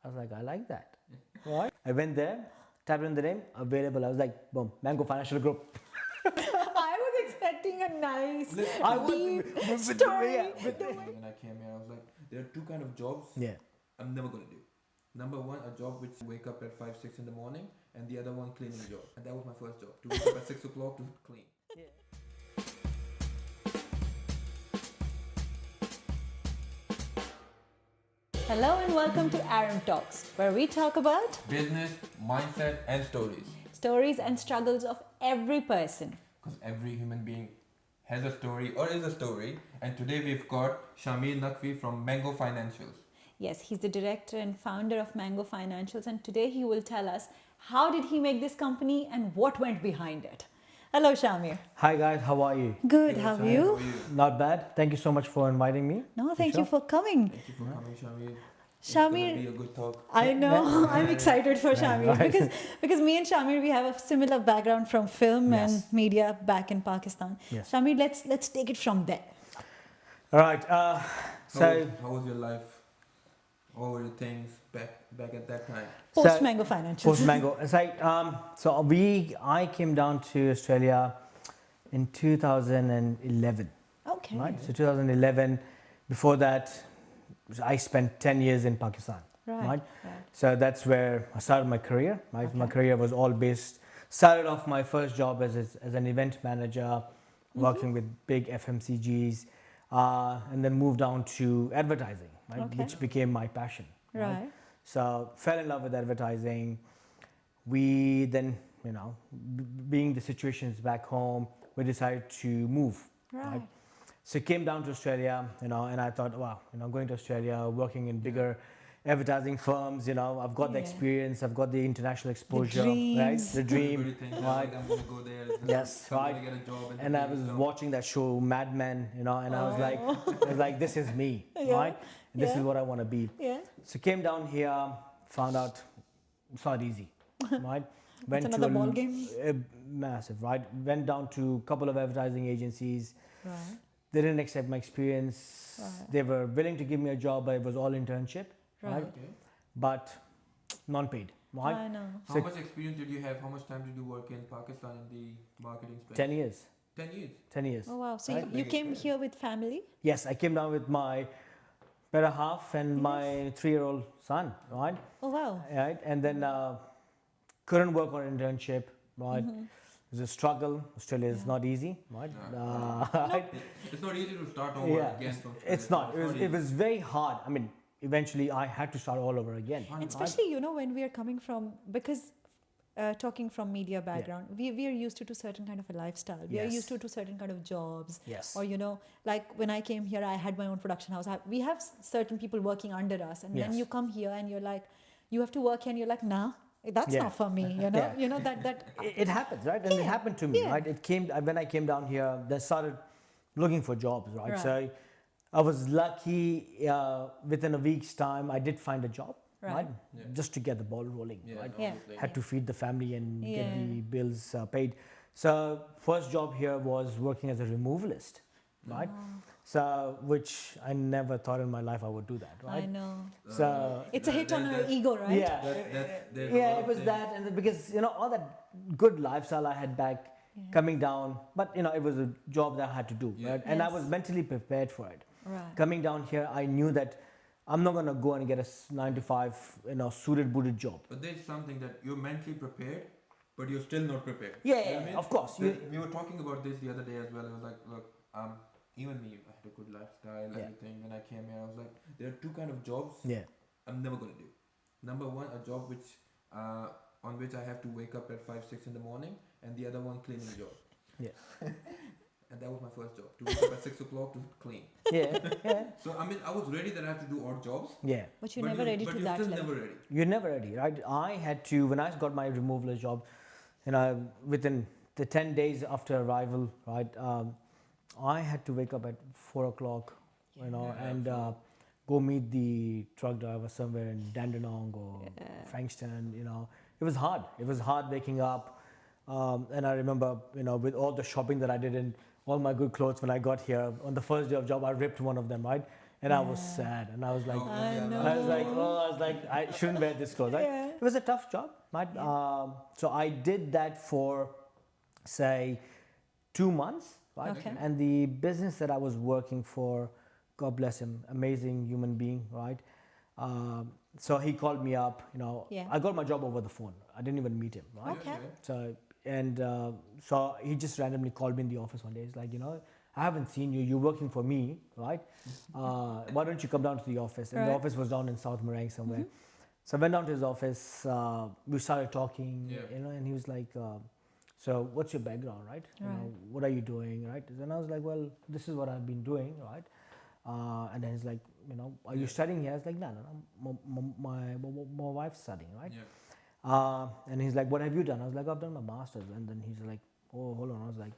I was like, I like that. Right? I went there, typed in the name, available. I was like, boom, Mango Financial Group. I was expecting a nice, I was deep with- story. yeah, with- When I came here, I was like, there are two kind of jobs Yeah. I'm never gonna do. Number one, a job which wake up at 5, 6 in the morning, and the other one cleaning job. And that was my first job, to wake up at 6 o'clock to clean. Hello and welcome to Arum Talks, where we talk about Business, mindset, and stories. stories and struggles of every person. Because every human being has a story or is a story. And today we've got Shahmir Naqvi from Mango Financials. Yes, he's the director and founder of Mango Financials, and today he will tell us how did he make this company and what went behind it. Hello, Shahmir. Hi guys, how are you? Good, how are you? Not bad. Thank you so much for inviting me. No, thank you for coming. Thank you for coming, Shahmir. It's Shamir, gonna be a good talk. I know, I'm excited for Shamir Right. because me and Shamir, we have a similar background from film and Yes. media back in Pakistan. Yes. Shamir, let's take it from there. All right. How was your life? What were the things back at that time? Post Mango Financials. Post Mango. It's like I came down to Australia in 2011. Okay. Right. So 2011. Before that, I spent 10 years in Pakistan. Right. So that's where I started my career. Right. Okay. My career was all based. Started off my first job as an event manager, working with big FMCGs, and then moved on to advertising, right, Okay. which became my passion. Right. So fell in love with advertising. We then, being the situations back home, we decided to move. Right. So came down to Australia, and I thought, wow, going to Australia, working in bigger advertising firms, I've got the Yeah. experience, I've got the international exposure, right? dreams. The dream, Everybody thinks, right? I'm gonna go there. Yes, I'm right. gonna get a job. And I was watching that show, Mad Men, and I was like, this is me, Yeah. right? And this Yeah. is what I want to be. Yeah. So came down here, found out it's not easy, right? It's another ball game. Massive, right? Went down to a couple of advertising agencies. Right. They didn't accept my experience. Right. They were willing to give me a job, but it was all internship, Right. Okay. but non-paid, right? I know. How much experience did you have? How much time did you work in Pakistan in the marketing space? 10 years. 10 years. 10 years. Oh wow. So Right. you came here with family? Yes, I came down with my better half and my 3-year-old son, right? Oh wow. Right, and then couldn't work on internship, right? It was a struggle. Australia is not easy, right? Right? It's not easy to start over Yeah, again. From it's not. It was very hard. I mean, eventually I had to start all over again. And especially, when we are coming from, because talking from media background, we are used to certain kind of a lifestyle. We are Yes. used to certain kind of jobs. Yes. Or, like when I came here, I had my own production house. We have certain people working under us. And then Yes. you come here and you're like, you have to work here and you're like, nah, that's Yeah. not for me, Yeah. that It happens, right? And it happened to me, Yeah. right? It came when I came down here. Then started looking for jobs, right? Right. So I was lucky. Within a week's time, I did find a job, Right. right? Yeah. Just to get the ball rolling, Yeah, right? Yeah. obviously. Had to feed the family and get Yeah. the bills paid. So first job here was working as a removalist, right? So which I never thought in my life I would do that, right? I know. So It's a hit on our ego, right? yeah, There's a yeah, lot it of was things. that, and because all that good lifestyle I had back coming down, but it was a job that I had to do, Yeah. right? And I Yes. was mentally prepared for it. Right. Coming down here, I knew that I'm not gonna go and get a 9 to 5, suited booted job. But there's something that you're mentally prepared, but you're still not prepared. Yeah, You know yeah, what I mean? of course. We were talking about this the other day as well. It was like, look, even me, I had a good lifestyle, Yeah. everything. When I came here, I was like, there are two kind of jobs Yeah, I'm never gonna do. Number one, a job on which I have to wake up at 5, 6 in the morning, and the other one cleaning job. yeah, And that was my first job, to wake up at 6 o'clock to clean. yeah, yeah, So I mean, I was ready that I have to do odd jobs. yeah. But you're never ready but to you're that still level. never ready. You're never ready, right? I had to, when I got my removalist job, within the 10 days after arrival, right, I had to wake up at 4 o'clock, and go meet the truck driver somewhere in Dandenong or Frankston, It was hard. It was hard waking up. And I remember, with all the shopping that I did and all my good clothes when I got here, on the first day of job, I ripped one of them, right? and I was sad, and I was like, Oh, I yeah, know. I was like, I shouldn't wear this clothes, right? Yeah. It was a tough job, right? So I did that for, say, 2 months, right? Okay. And the business that I was working for, God bless him, amazing human being, right? So he called me up, Yeah. I got my job over the phone. I didn't even meet him, right? Okay. So, and so he just randomly called me in the office one day. He's like, I haven't seen you. You're working for me, right? Why don't you come down to the office? And the Right. office was down in South Marang somewhere. So I went down to his office. We started talking, Yeah. and he was like, so what's your background, right? Right. What are you doing, right? And I was like, well, this is what I've been doing, right? And then he's like, are you studying here? I was like, no, my wife's studying, right? Yeah. And he's like, what have you done? I was like, I've done my master's. And then he's like, oh, hold on. I was like,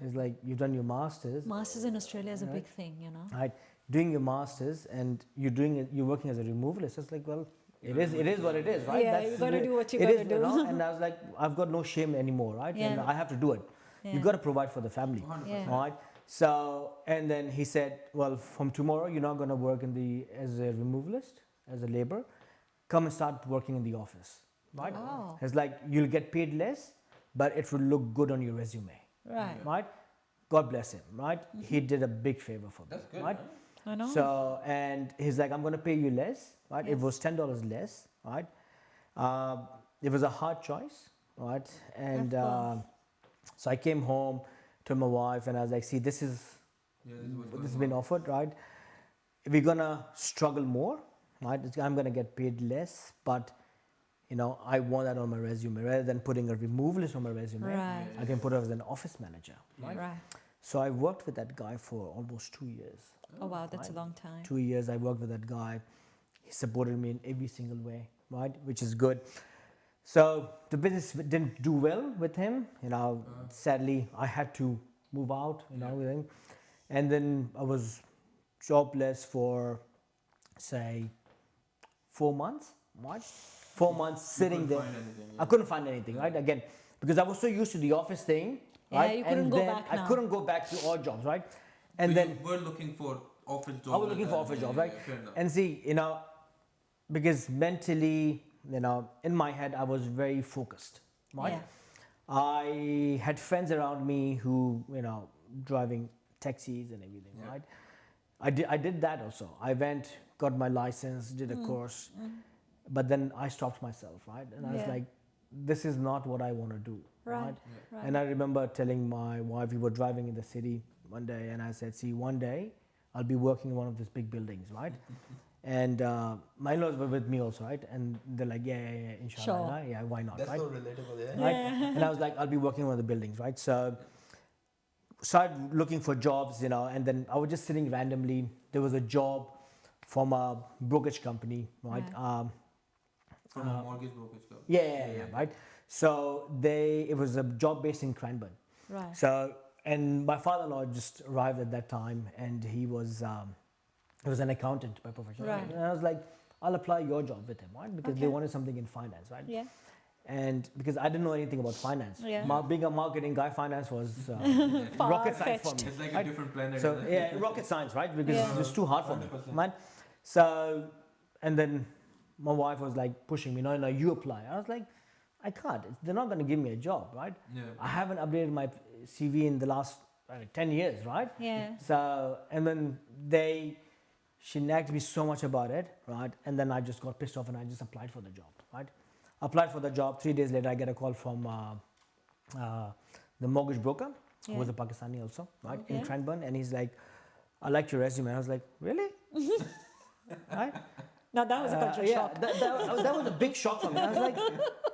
he's like, you've done your master's, Masters in Australia is a Right. big thing, right? Doing your master's, and you're working as a removalist. It's like, well, it is what it is, right? Yeah, you gotta the- do what you it gotta is, do. And I was like, I've got no shame anymore, right? And Yeah. I have to do it. Yeah. You got to provide for the family, 100%. Yeah. all right? So, and then he said, well, from tomorrow, you're not going to work as a removalist, as a laborer. Come and start working in the office, right? Oh. It's like, you'll get paid less, but it will look good on your resume, Right. right? God bless him, right? He did a big favor for me, That's good, right? man. I know. So, and he's like, I'm going to pay you less, right? It Yes. was $10 less, right? It was a hard choice, right? And Of course. so I came home to my wife, and I was like, see, this is Yeah, this is what's going this has on. been offered, right? We're gonna struggle more, right? I'm gonna get paid less, but I want that on my resume rather than putting a removalist on my resume. Right. I can put it as an office manager, right? Right. So I worked with that guy for almost 2 years. Oh wow, that's a Right. long time. 2 years I worked with that guy. He supported me in every single way, right? Which is good. So the business didn't do well with him. Sadly, I had to move out, with him. And then I was jobless for, say, 4 months, right? 4 months sitting couldn't there. find anything, I yeah. couldn't find anything, right? Again, because I was so used to the office thing, Yeah, right? you couldn't and go then back I now. couldn't go back to odd jobs, right? And So then you were looking for office job. I was looking for office jobs, right? Fair enough. And see, because mentally, in my head, I was very focused, right? Yeah. I had friends around me who, driving taxis and everything, Yeah. right? I did that also. I went, got my license, did a course, but then I stopped myself, right? And I was Yeah. like, this is not what I want to do, Right. right? Right. And I remember telling my wife, we were driving in the city one day, and I said, see, one day I'll be working in one of these big buildings, right? And my in-laws were with me also, right? And they're like, yeah, inshallah, Sure. right? Yeah, why not, That's right? so relatable, yeah. Right? And I was like, I'll be working in one of the buildings, right? So started looking for jobs, and then I was just sitting randomly. There was a job from a brokerage company, right? Right. From a mortgage brokerage company. Yeah, right? So it was a job based in Cranbourne. Right. So, and my father-in-law just arrived at that time, and he was an accountant by profession. Right. And I was like, I'll apply your job with him, right? Because they Okay. wanted something in finance, right? Yeah. And because I didn't know anything about finance, Yeah. being a marketing guy, finance was Far rocket science for fetched. me. It's like a Right. different planet. So isn't it? yeah, rocket science, right? Because Yeah. it was too hard for me, 100%. right? So, and then my wife was like pushing me, no, you apply. I was like, I can't. They're not going to give me a job, right? Yeah. I haven't updated my CV in the last 10 years, right? Yeah. So, and then she nagged me so much about it, right? And then I just got pissed off and I just applied for the job, right? Applied for the job. 3 days later, I get a call from the mortgage broker, who was a Pakistani also, right? In Okay. Cranbourne. And he's like, I liked your resume. I was like, really? Right? Now that was a cultural Yeah, shock. that was a big shock for me. I was like,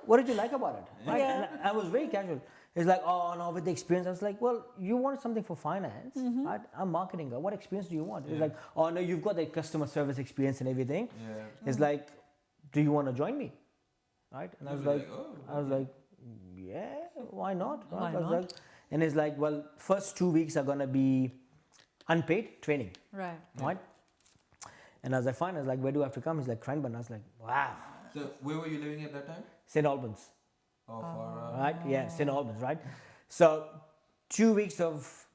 what did you like about it? Right? Yeah. And I was very casual. He's like, oh, no, with the experience. I was like, well, you want something for finance, Mm-hmm. right? I'm marketing. What experience do you want? He's like, oh, no, you've got the customer service experience and everything. Yeah. He's like, do you want to join me? Right? And I You'll was be like, oh, I was like, yeah, why not? Right? Why I was not? like, and he's like, well, first 2 weeks are going to be unpaid training, Right. right? And I was like, fine. I was like, where do I have to come? He's like, Cranbourne. I was like, wow. So where were you living at that time? St. Albans, Oh, for right? Yeah, St. Albans, right? So 2 weeks of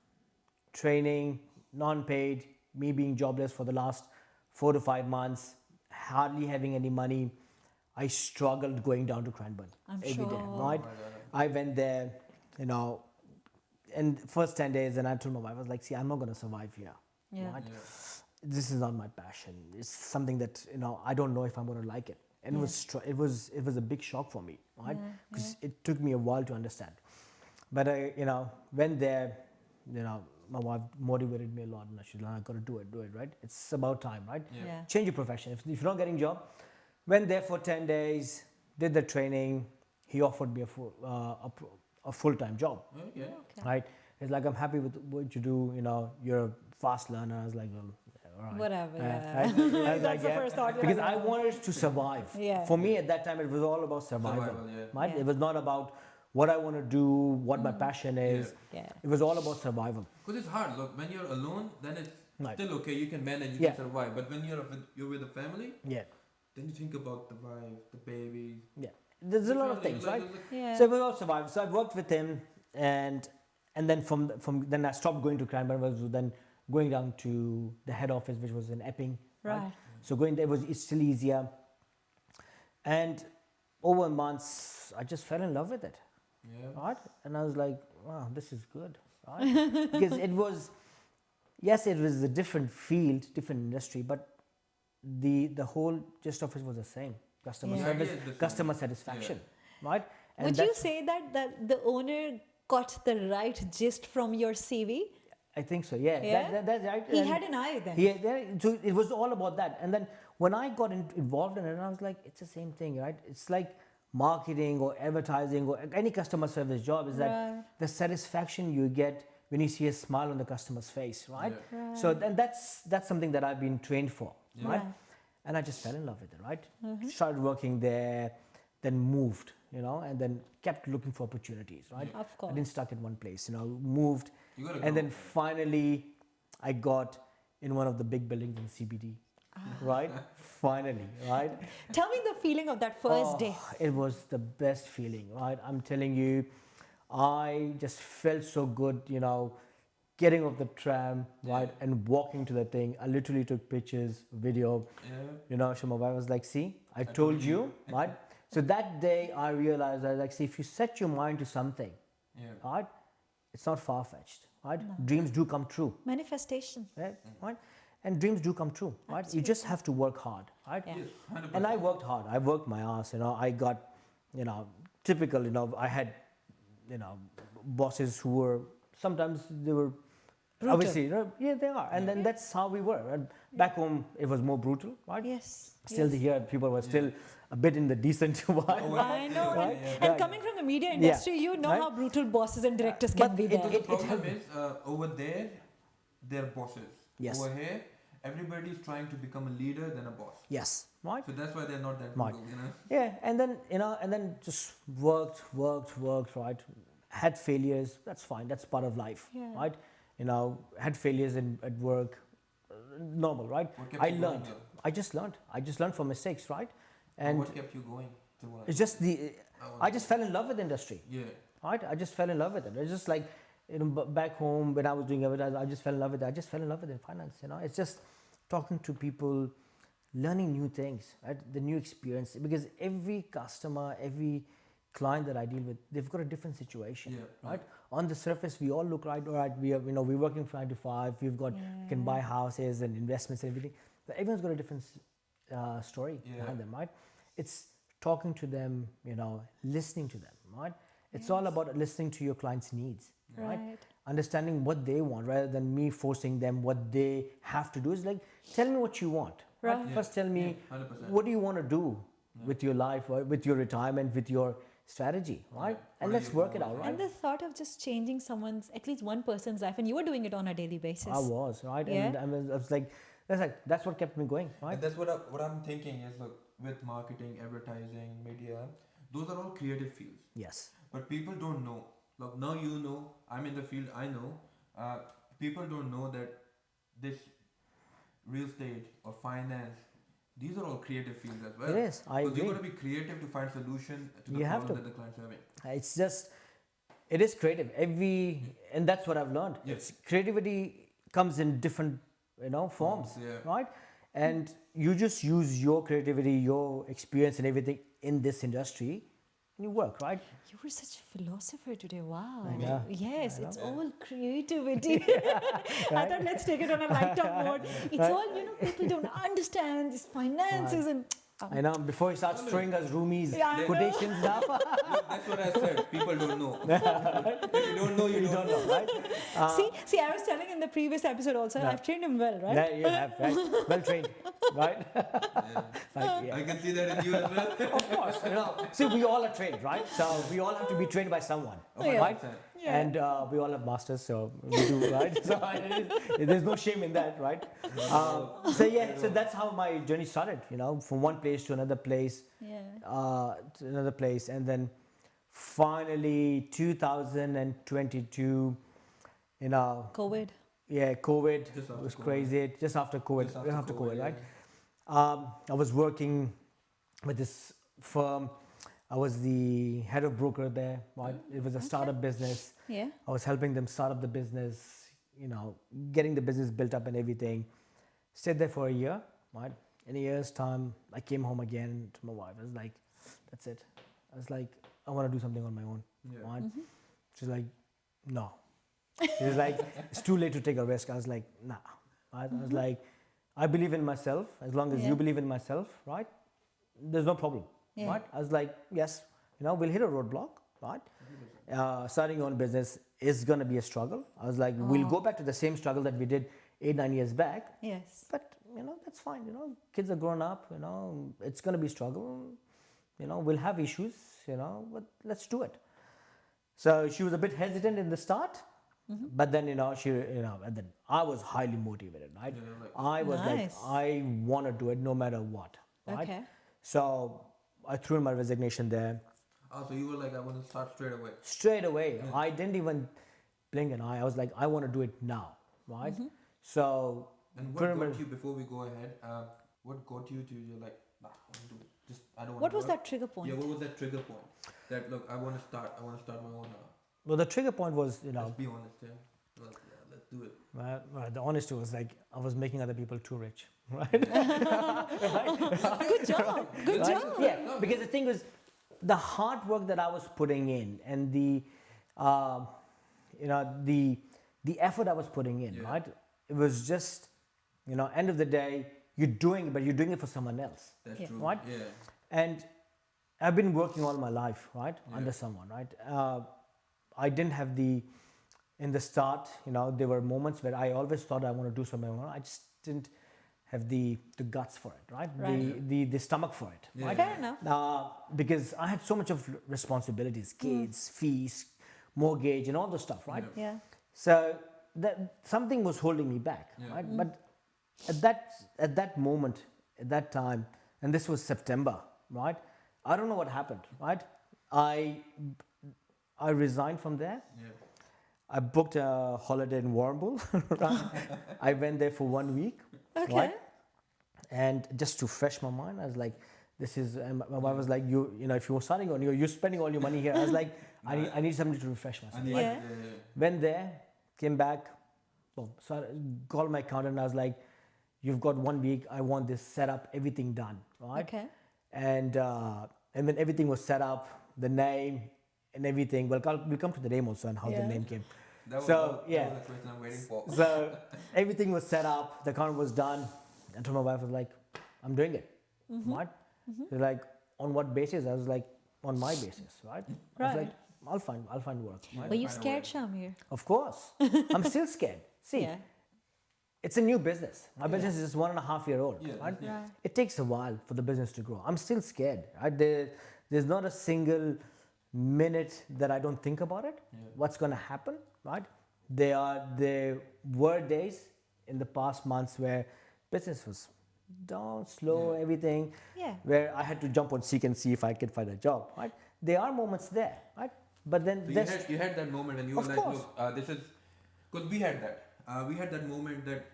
training, non-paid, me being jobless for the last 4 to 5 months, hardly having any money, I struggled going down to Cranbourne I'm every day, sure. right? Oh my God. I went there, you know, in first 10 days, and I told my wife, I was like, see, I'm not going to survive here, Yeah. right? Yeah. This is not my passion. It's something that, you know, I don't know if I'm going to like it. And it was a big shock for me, right? Because it took me a while to understand. But I, you know, went there, you know, my wife motivated me a lot, and she said, I got to do it, right? It's about time, right? Yeah. Yeah. Change your profession. If you're not getting job, went there for 10 days, did the training. He offered me a full-time job, Okay. Okay. right? It's like, I'm happy with what you do, you know, you're a fast learner. I was like, well, yeah, all right. Whatever. Yeah. Right? I was That's the first thought. because I wanted to survive. Yeah. For me at that time, it was all about survival, Survival, yeah. right? Yeah. It was not about what I want to do, what my passion is. Yeah. It was all about survival. Because it's hard. Look, when you're alone, then it's Right. still okay. You can manage. You Yeah. can survive. But when you're with a family, Yeah, then you think about the wife, the baby. yeah. There's a lot of Family, things, like- right? like- Yeah. So it was all survival. So I worked with him, and then from then I stopped going to Cranbourne. Was then going down to the head office, which was in Epping. Right. So going there it's still easier. And over months, I just fell in love with it. Yeah. Right? And I was like, wow, this is good, right? Because it was, yes, it was a different field, different industry, but the whole gist of it was the same. Customer Yeah. service, Yeah, the same. customer satisfaction, right? And Would you that's- say that the owner got the right gist from your CV? I think so, yeah. Yeah? That's right. He And had an eye then. so it was all about that. And then when I got involved in it, I was like, it's the same thing, right? It's like marketing or advertising or any customer service job is that Right. the satisfaction you get when you see a smile on the customer's face, right? Yeah. Right. So then that's something that I've been trained for, Yeah. right? Right. And I just fell in love with it, right? Started working there, then moved, you know, and then kept looking for opportunities, right? Of I course. didn't stuck in one place, you know, moved, You gotta and go. then finally I got in one of the big buildings in CBD, right? Finally, right? Tell me the feeling of that first day. It was the best feeling, right? I'm telling you, I just felt so good, you know, getting off the tram, right, and walking to the thing. I literally took pictures, video, Yeah. you know. So my wife was like, see, I told you, right? So that day I realized, I was like, see, if you set your mind to something, Yeah. right, it's not far-fetched, right? Dreams do come true, Manifestation. right? And dreams do come true, right? You just have to work hard, right? Yeah. Yes, 100%. And I worked hard. I worked my ass, you know. I got, you know, typical, you know, I had, you know, bosses who were, sometimes they were, Brutal. obviously, you know, yeah, they are. And then that's how we were. And back home, it was more brutal, right? Yes. Still yes. here, people were still a bit in the decent vibe. I know. Right? And coming from the media industry, you know Right? how brutal bosses and directors But can be it- there. The it problem helped. is over there, they're bosses. Yes. Over here, everybody's trying to become a leader than a boss. Yes, right? So that's why they're not that Right. brutal, you know. Yeah, and then, you know, and then just worked, right? Had failures, that's fine, that's part of life, Yeah. right? You know, had failures at work, normal, right? What kept I you going, learned. though? I just learned from mistakes, right? But And what kept you going through life? it's just I just fell in love with the industry, Yeah. right? I just fell in love with it. It's just like, you know, back home when I was doing advertising, I just fell in love with it. I just fell in love with it in finance, you know. It's just talking to people, learning new things, right? The new experience, because every customer, every client that I deal with, they've got a different situation, Yeah, right? On the surface, we all look right, all right. We are, you know, we're working from 9 to 5. We've got, we can buy houses and investments and everything. But everyone's got a different story Yeah. behind them, right? It's talking to them, you know, listening to them, right? It's all about listening to your client's needs, right? Right. Understanding what they want rather than me forcing them what they have to do. Is like, tell me what you want. Right. Yeah. First, tell me Yeah, 100%. what do you want to do with your life, or with your retirement, with your strategy, right? Yeah. And What are let's your work it goals, out, right? right? And the thought of just changing someone's, at least one person's life, and you were doing it on a daily basis. I was, right? Yeah. And I was like, that's what kept me going, right? And that's what I'm thinking is, look, with marketing, advertising, media, those are all creative fields. Yes. But people don't know. Look, now you know, I'm in the field, I know. People don't know that this real estate or finance, these are all creative fields as well. It is. I Because agree. you've got to be creative to find solution to the You have problem to. that the client's having. It's just, it is creative. And that's what I've learned. Yes. It's creativity comes in different forms, Yeah. right? And you just use your creativity, your experience, and everything in this industry, and you work, right? You were such a philosopher today. Wow. I know. Yes, I know. it's all creativity. I thought let's take it on a lighter note. It's all, people don't understand these finances and. I know. Before he starts throwing us roomies Yeah, I know. quotations now, Look, that's what I said. People don't know. If you don't know, you don't know. right? See, I was telling in the previous episode also, Yeah. I've trained him well, right? Yeah, you have, right? Well trained, right? Yeah. Like, yeah. I can see that in you as well. Of course, See, we all are trained, right? So we all have to be trained by someone, Yeah. right? Yeah. And we all have masters, so we do, right? So there's no shame in that, right? So that's how my journey started. From one place to another place, and then finally 2022, COVID. yeah, COVID Just after was COVID. crazy. Just after COVID, Just after COVID, yeah. right? I was working with this firm. I was the head of broker there, right? It was a startup business. Yeah. I was helping them start up the business, getting the business built up and everything. Stayed there for a year, right? In a year's time, I came home again to my wife. I was like, that's it. I was like, I want to do something on my own, Yeah. right? She's like, no. She was like, it's too late to take a risk. I was like, nah. Right? I was like, I believe in myself. As long as Yeah. you believe in myself, right? There's no problem, Yeah. right? I was like, yes, we'll hit a roadblock, right? Starting your own business is going to be a struggle. I was like, we'll go back to the same struggle that we did 8-9 years back. Yes. But, that's fine. Kids are grown up, it's going to be struggle. We'll have issues, but let's do it. So she was a bit hesitant in the start, but then, and then I was highly motivated, right? Yeah, like- I was Nice. like, I want to do it no matter what, right? Okay. So I threw in my resignation there. Oh, so you were like, I want to start straight away. Straight away. I didn't even blink an eye. I was like, I want to do it now, right? So, And what pretty much- got you, before we go ahead, what got you to, you're like, nah, I want to do just, I don't want What to was that trigger point? Yeah, what was that trigger point? That, look, I want to start my own, well, the trigger point was, let's be honest, yeah. Like, yeah, let's do it. the honesty was like, I was making other people too rich, right? Good job. Good Right? job. Yeah, because the thing was, the hard work that I was putting in and the effort I was putting in, Yeah. right? It was just, end of the day, you're doing it, but you're doing it for someone else, That's Yeah. true. Right? Yeah. and I've been working all my life, right, Yeah. under someone, right? I didn't have in the start, there were moments where I always thought I want to do something. I just didn't have the guts for it, right? Right. The stomach for it, Yeah. right? Fair enough. Because I had so much of responsibilities, kids, fees, mortgage, and all the stuff, right? Yeah. Yeah. So that something was holding me back, Yeah. right? But at that moment, at that time, and this was September, right? I don't know what happened, right? I resigned from there. Yeah. I booked a holiday in Warrnambool. Right? I went there for 1 week. Okay. Right? And just to fresh my mind, I was like, this is, and my wife was like, if you're starting on, you're spending all your money here. I was like, I need something to refresh myself. I need, Yeah. Went there, came back, so I called my accountant. I was like, you've got 1 week. I want this set up, everything done, right? Okay. And when everything was set up, the name and everything. Well, we'll come to the name also and how the Yeah. name came. That was, So, that yeah. was the question I'm waiting for. So everything was set up, the account was done. And to my wife, I was like, I'm doing it. Right? She's like, on what basis? I was like, on my basis, right? I was Right. like, I'll find work. Right? Were you Find a scared, way. Shahmir? Of course. I'm still scared. See, Yeah. it's a new business. My business is 1.5 year old. Yeah, Right? yeah. Right. It takes a while for the business to grow. I'm still scared. Right? There's not a single minute that I don't think about it. Yeah. What's going to happen, right? There were days in the past months where business was down, slow, Yeah. everything, Yeah. where I had to jump on Seek and see if I could find a job, right? There are moments there, right? But then So there's you had that moment when you Of were like, course. look, this is, because we had that. We had that moment that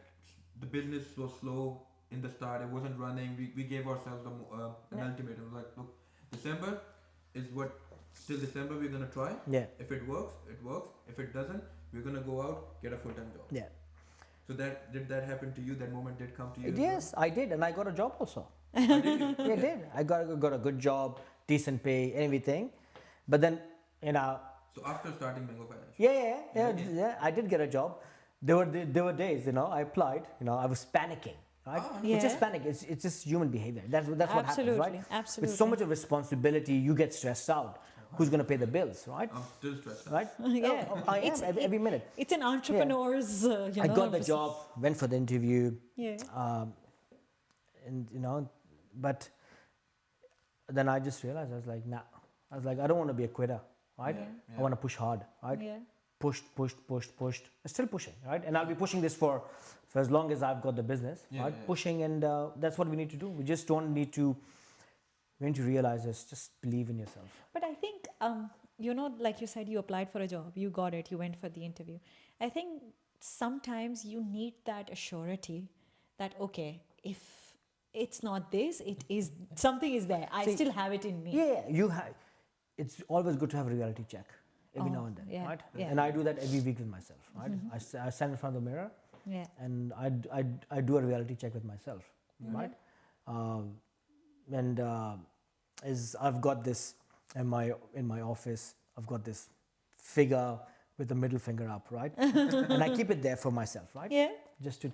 the business was slow in the start. It wasn't running. We gave ourselves an Yeah. ultimatum. Like, look, December is what, till December we're going to try. yeah, If it works, it works. If it doesn't, we're going to go out, get a full-time job. yeah. So did that happen to you? That moment did come to you? Yes, I did, and I got a job also. As well? Did you? Yeah, I did. I got a good job, decent pay, everything. But then, you know, So after starting Mango Financial. yeah. I did get a job. There were days, you know, I applied. You know, I was panicking. Right? Ah, It's just Yeah. panic. It's just human behavior. That's what happens, Absolutely, right? absolutely. With so much of responsibility, you get stressed out. Who's going to pay the bills, right? I'm still stressed out. Right? Yeah. I It's- am every minute. It's an entrepreneur's, I got the job, went for the interview, Yeah. and you know, but then I just realized I was like, nah. I was like, I don't want to be a quitter, right? Yeah. I want to push hard, right? Yeah. Pushed. I'm still pushing, right? And I'll be pushing this for as long as I've got the business, Yeah, right? yeah. Pushing, and that's what we need to do. We just don't need to. We need to realize this. Just believe in yourself. But I think, you know, like you said, you applied for a job, you got it, you went for the interview. I think sometimes you need that assurity that, okay, if it's not this, it is, something is there. I See, still have it in me. Yeah, you have. It's always good to have a reality check every Oh, now and then, yeah, right? yeah. And I do that every week with myself, right? I stand in front of the mirror Yeah. and I do a reality check with myself, right? And is I've got this in my office. I've got this figure with the middle finger up, right? And I keep it there for myself, right? Yeah. Just to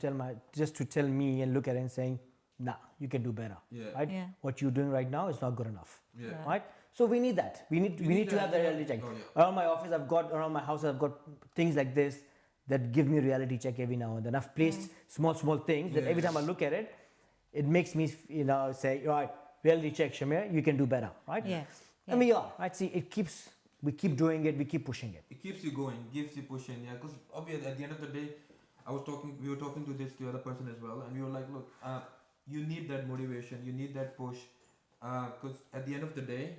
tell me and look at it and saying, nah, you can do better, Yeah. right? Yeah. What you're doing right now is not good enough, Yeah. Right. right? So we need that. We need to have the reality check. Oh, yeah. Around my office, around my house, I've got things like this that give me reality check every now and then. I've placed small things that every time I look at it, it makes me, you know, say, right, reality check, Shahmir, you can do better, right? Yeah. And we are, right? See, we keep doing it, we keep pushing it. It keeps you going, gives you pushing, yeah. Because obviously, at the end of the day, we were talking to the other person as well, and we were like, look, you need that motivation, you need that push, because at the end of the day,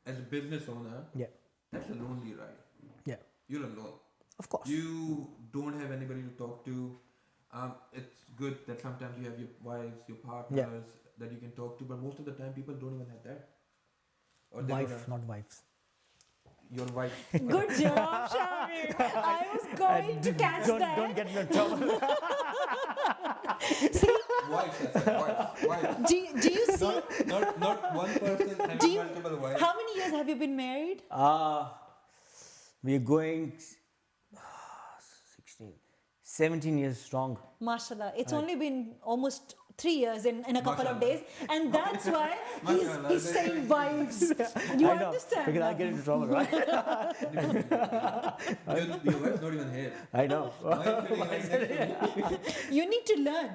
as a business owner, Yeah, that's a lonely ride. yeah, You're alone. of course. You don't have anybody to talk to. It's good that sometimes you have your wives, your partners that you can talk to, but most of the time people don't even have that. Or they don't Wife, have not wives. your wife. Good job, Shahmir. I was going to catch that. Don't get in trouble. Wife, I said, wife. Do you see? Not one person Do having you- multiple wives. How many years have you been married? We're going 16, 17 years strong. Mashallah. It's Right. only been almost 3 years in a couple of Mashallah. days. And that's why Mashallah. he's saying wives. You I know, understand? because I now? get into trouble, right? Your wife's not even here. I know. Why are you feeling like You need to learn.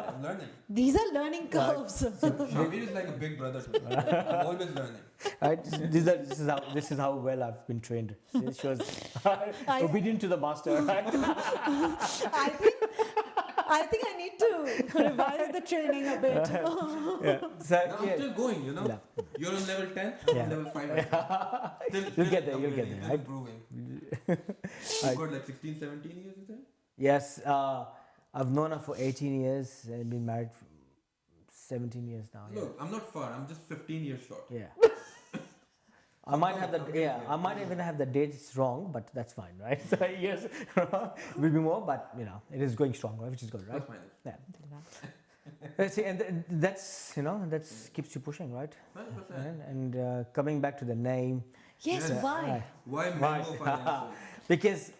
I'm learning. These are learning curves. Shahmir is like a big brother to me. I'm always learning. Right? This is how well I've been trained. It shows obedient to the master. Right? I think I need to revise the training a bit. Yeah. So, Now I'm still going, you know. Yeah. You're on level 10, I'm Yeah. on level 5. Right now. You'll get there, you'll upgrading, get there, still right? improving. Right. You've got like 16, 17 years, is it? Yes, I've known her for 18 years and been married for 17 years now. Yeah. Look, I'm not far. I'm just 15 years short. Yeah. I might have I might even have the dates wrong, but that's fine, right? So years will be more, but you know, it is going strong, right? Which is good, right? Plus minus. Yeah. See, and that's that's keeps you pushing, right? 100%. And coming back to the name, Yes, Yes. why? Why Right. Mango Financial? because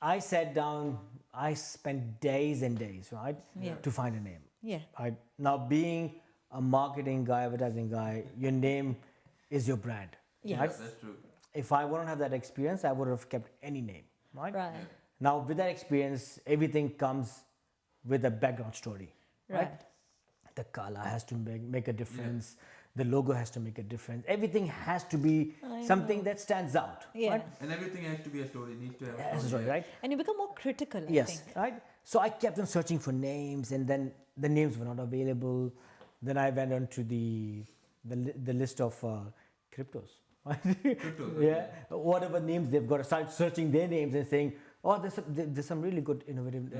I sat down, I spent days and days, right, Yeah. to find a name. Yeah. Right now, being a marketing guy, advertising guy, your name is your brand. Yes. Right? That's true. If I wouldn't have that experience, I would have kept any name. Right. Right. Now, with that experience, everything comes with a background story. Right. The color has to make a difference. The logo has to make a difference. Everything has to be I something know. that stands out. Yeah. Right? And everything has to be a story. It needs to have a That's story. right, right? And you become more critical, I Yes, think. right. So I kept on searching for names, and then the names were not available. Then I went on to the list of cryptos. Right? Cryptos, Yeah, whatever names they've got. I started searching their names and saying, "Oh, there's some really good, innovative,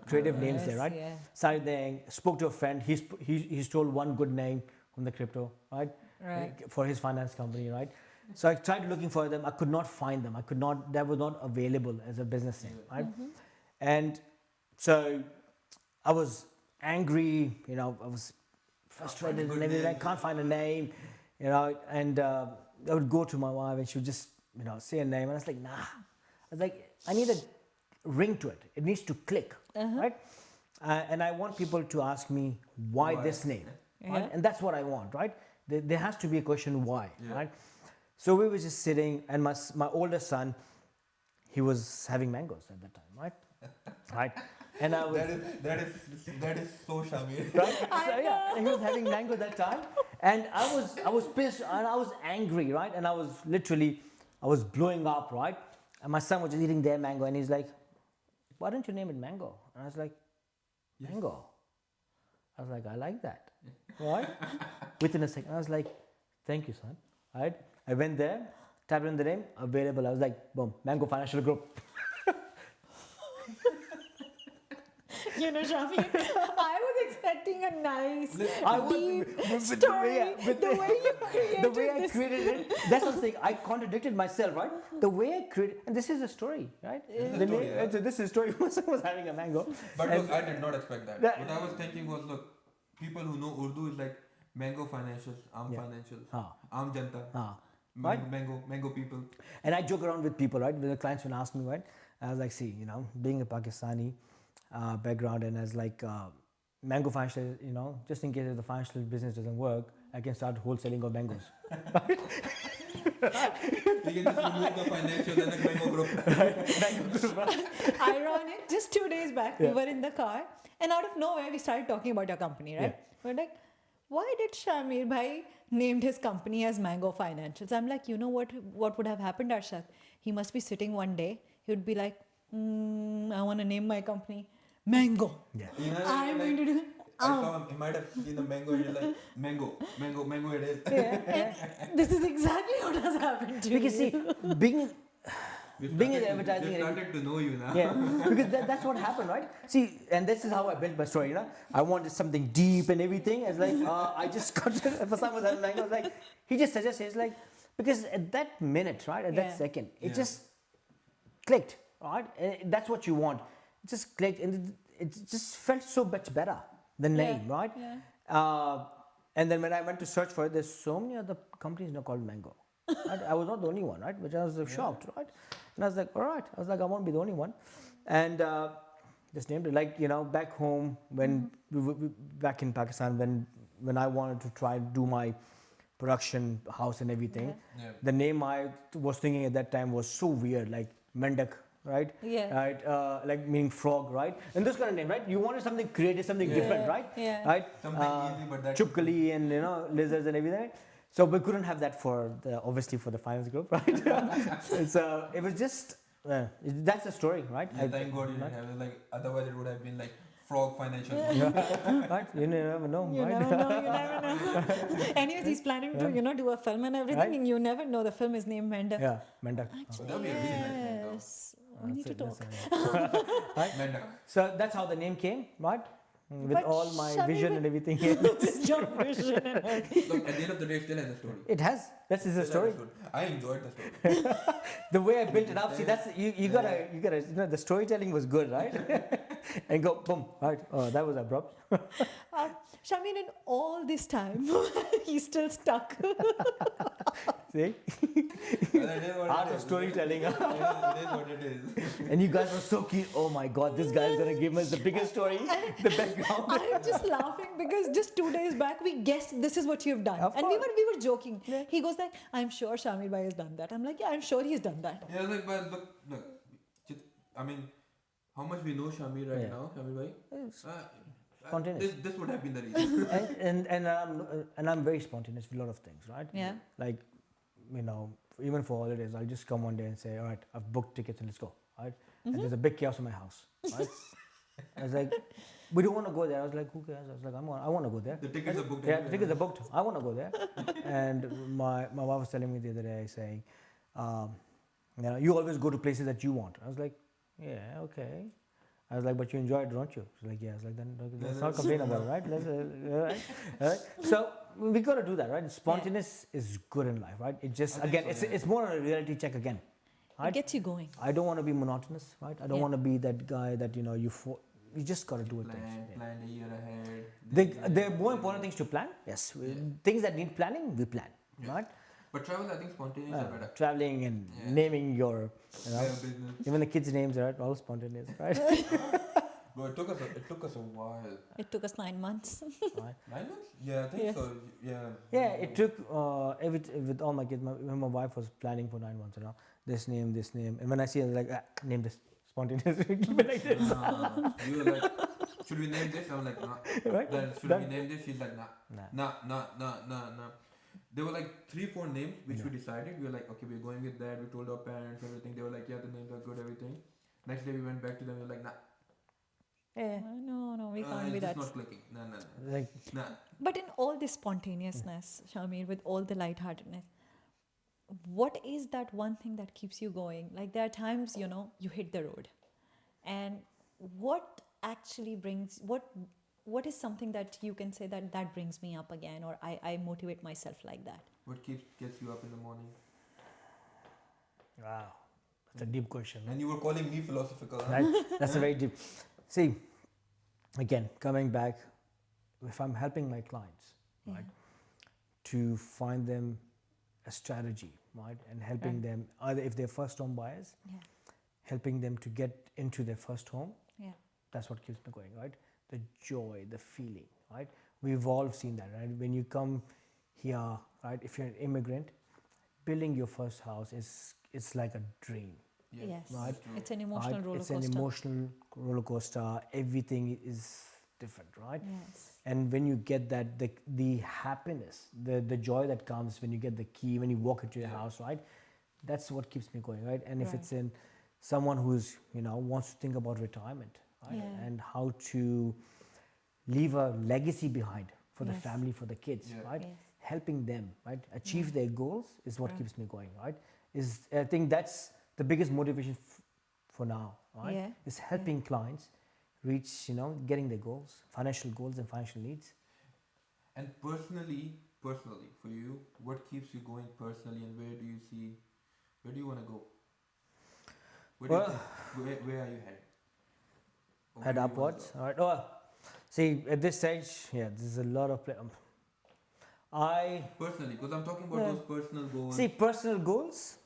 creative names there." Right? Yeah. Started there. Spoke to a friend. He's told one good name from the crypto, right? Right. For his finance company, right? So I tried looking for them. I could not find them. That was not available as a business name, right? And So I was angry, you know, I was frustrated good and everything. I name. can't find a name, you know, and I would go to my wife and she would just, you know, say a name. And I was like, nah. I was like, I need a ring to it. It needs to click, right? And I want people to ask me why this name, right? Yeah. And that's what I want, right? There has to be a question why, Yeah. right? So we were just sitting, and my oldest son, he was having mangoes at that time, right? Right. And I was That is so Shahmir. right. So yeah, he was having mango that time, and I was pissed and I was angry, right? And I was blowing up, right? And my son was just eating their mango, and he's like, "Why don't you name it Mango?" And I was like, "Mango." I was like, "I like that," right? Within a second, I was like, "Thank you, son." Right? I went there, typed in the name, available. I was like, "Boom, Mango Financial Group." You know, Shahmir, I was expecting a nice, I was deep with story. the The way you created the way I this. created it, that's what I'm saying. I contradicted myself, right? The way I created, and this is a story, right? is a The story, name- yeah. so this is a story. Someone was having a mango. But And- look, I did not expect that. That- What I was thinking was, look, people who know Urdu is like Mango Financials, Arum Yeah. Financials, Ah. Arum Janta, Ah, right? Mango people. And I joke around with people, right? When the clients would ask me, right? I was like, see, you know, being a Pakistani background and as like mango financial, you know, just in case if the financial business doesn't work, I can start wholesaling of mangoes. You can just remove the financials and the Mango group. Ironic, just 2 days back, we Yeah. were in the car, and out of nowhere, we started talking about your company, right? We're like, why did Shahmir bhai named his company as Mango Financials? I'm like, you know what would have happened, Arshad? He must be sitting one day, he would be like, I want to name my company Mango. Yeah. You know, I'm like, going to do. I saw him, he might have seen the mango, you're like, mango it is. Yeah. And this is exactly what has happened to Because me. see, being being in We advertising and started to know you now. yeah, because that's what happened, right? See, and this is how I built my story. You know, I wanted something deep and everything. It's like I just got for some was having mango. I was like, he just suggested, it's like because at that minute, right, at that Yeah. second, it Yeah. just clicked, right? And that's what you want. It just clicked, and it just felt so much better. The name, right? Yeah. And then when I went to search for it, there's so many other companies now called Mango. Right? I was not the only one, right? Which I was shocked, right? And I was like, all right. I was like, I won't be the only one. And just named it. Like, you know, back home, when back in Pakistan, when I wanted to try and do my production house and everything, Yeah. the name I was thinking at that time was so weird, like Mendak, right? Yeah. Right? Like meaning frog, right? And this kind of name, right? You wanted something creative, something different, right? Yeah. Right? Something easy, but that- Chupkali and, you know, lizards and everything. So we couldn't have that obviously for the finance group, right? So it was just, that's the story, right? Yeah, thank God you didn't have it. Like, otherwise it would have been like Frog Financial. Right? You never know, You right? never know. You never know. Anyways, he's planning to, do a film and everything, Right. and you never know. The film is named Menda. Yeah, Mendak. That'd be a really nice name, though. Yes. We need to That's talk. it, right? Mendak. So that's how the name came, right? With But all my Shahmir, vision and everything. This your vision and everything. Look, at the end of the day, it still has a story. It has. This is a Still has story. I enjoyed the story. The way I built it up, see, that's you gotta, you know, the storytelling was good, right? And go boom, right? Oh, that was abrupt. Shahmir, in all this time, he's still stuck. See, Well, it is what art it of is. storytelling. It is what it is. And you guys were so keen. Oh my God, this guy is gonna give us the biggest story, the background. I'm just laughing because just 2 days back we guessed this is what you've done, Of and course. we were joking. He goes like, "I'm sure Shahmir bhai has done that." I'm like, "Yeah, I'm sure he's done that." Yeah, like, but look, I mean, how much we know Shahmir right Yeah. now, Shahmir bhai? It's Uh, spontaneous. this would have been the reason. and I'm very spontaneous with a lot of things, right? Yeah. Like, you know, even for holidays, I'll just come one day and say, all right, I've booked tickets and let's go, right? And there's a big chaos in my house, right? I was like, we don't want to go there. I was like, who cares? I was like, I want to go there. The tickets are booked. Yeah, anyway, tickets are right? booked. I want to go there. And my wife was telling me the other day, saying, you know, you always go to places that you want. I was like, yeah, okay. I was like, but you enjoy it, don't you? She's like, yeah. I was like, then let's not complain about it, right? Right? So we got to do that, right? Spontaneous is good in life, right? It just, I think again, so, yeah. it's more a reality check again. It gets you going. I don't want to be monotonous, right? I don't Yeah. want to be that guy that, you know, you just got to do it. Plan a year ahead. There are more important things to plan. Yes, things that need planning, we plan, right? But travel, I think spontaneous are better. Traveling and naming your, Business. even the kids' names are all spontaneous, right? Bro, it took us a while. It took us 9 months. 9 months? Yeah, I think so. Yeah. Yeah, it took with all my kids. My wife was planning for 9 months. This name, and when I see it, like name this spontaneously, keep it like this. You were like, should we name this? I'm like, nah. Right? Then should we name this? She's like, nah. Nah. There were like 3-4 names which we decided. We were like, okay, we're going with that. We told our parents everything. They were like, yeah, the names are good, everything. Next day we went back to them. We were like, nah. Yeah. No, we can't be it's that. just not clicking. Nah. But in all this spontaneousness, Shahmir, with all the lightheartedness, what is that one thing that keeps you going? Like there are times, you hit the road. And what actually brings, what is something that you can say that brings me up again, or I motivate myself like that? What gets you up in the morning? Wow, that's a deep question. And you were calling me philosophical, huh? Right? That's a very deep. See, again, coming back, if I'm helping my clients, right, to find them a strategy, right, and helping them either if they're first home buyers, helping them to get into their first home. Yeah. That's what keeps me going, right? The joy, the feeling, right? We've all seen that, right? When you come here, right? If you're an immigrant, building your first house it's like a dream. Yes. Right? It's an emotional roller It's coaster. an emotional roller coaster. Everything is different, right? Yes. And when you get that, the happiness, the joy that comes when you get the key, when you walk into your house, right? That's what keeps me going, right? And if it's in someone who's, wants to think about retirement, right? Yeah. And how to leave a legacy behind for the family, for the kids, right? Yes. Helping them, right? Achieve their goals is what keeps me going, right? I think that's the biggest motivation for now, right? Yeah. Is helping clients reach, getting their goals, financial goals and financial needs. And personally, for you, what keeps you going personally, and where do you want to go? Where are you heading? Or Head where do you wanna upwards, go? all right? Oh, see, at this stage, there's a lot of Personally, because I'm talking about those personal goals. see personal goals,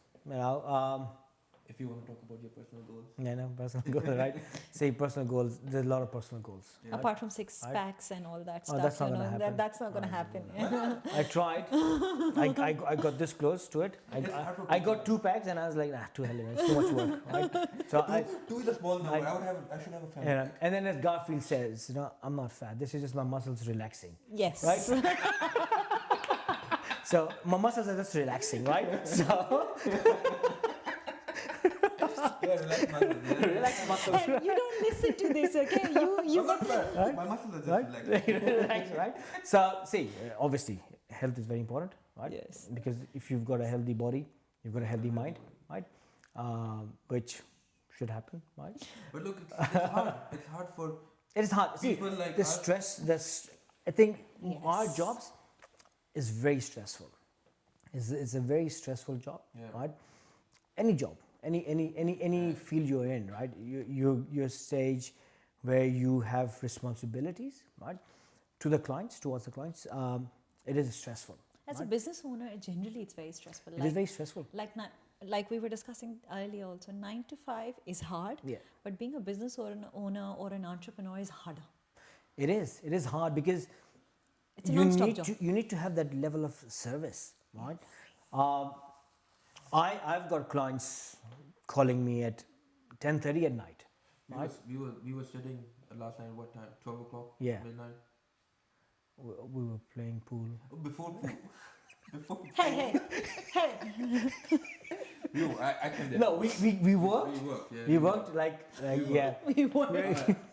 If you want to talk about your personal goals. personal goals, right? See, personal goals, there's a lot of personal goals. Yeah. Apart from six packs and all that stuff, that's not gonna happen. that's not going to happen. I tried. I got this close to it. I got 2 packs and I was like, too heavy. It's too much work, right? So Two is a small number. I should have a family. and then as Garfield says, I'm not fat. This is just my muscles relaxing. Yes. Right? So my muscles are just relaxing, right? So Relax muscles. relax muscles. Hey, you don't listen to this, okay? You I'm not fat. My muscles are just relaxed. Relax, right? So see, obviously, health is very important, right? Yes. Because if you've got a healthy body, you've got a healthy mind, right? Which should happen, right? But look, it's hard. It's hard for It is hard. See, people like the us. stress. I think our Yes. jobs is very stressful. It's a very stressful job, right? Any job, any field you're in, right? You're a stage where you have responsibilities, right? Towards the clients, it is stressful. As a business owner, generally it's very stressful. It is very stressful. Like we were discussing earlier also, 9 to 5 is hard, but being a business owner or an entrepreneur is harder. It is. It is hard because It's a non-stop job. you need to have that level of service, right? I've got clients calling me at 10:30 at night. Right? We were sitting last night. What time? 12 o'clock. Yeah. Midnight. We were playing pool. Oh, before pool. Before pool. Hey. Yo, I can. No, we worked. We worked. Yeah. We worked like yeah. We were.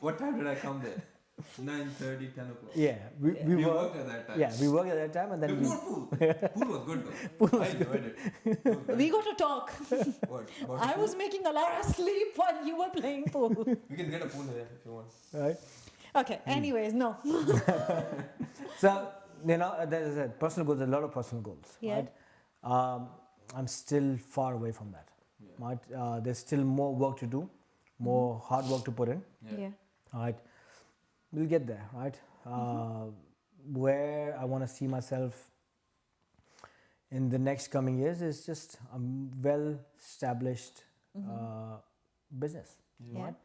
What time did I come there? 9:30, 10 o'clock. Yeah, we We worked. worked at that time. Yeah, we worked at that time, and then Before pool. Pool was good though. I enjoyed it. We got to talk. What? About I the was pool? making Alara sleep while you were playing pool. We can get a pool there if you want. right. Okay, anyways, no. So there's a personal goals. A lot of personal goals. Yeah. Right. I'm still far away from that. Yeah. Right. There's still more work to do, more hard work to put in. Yeah. right? We'll get there, right? Where I want to see myself in the next coming years is just a well-established business, Yeah. right?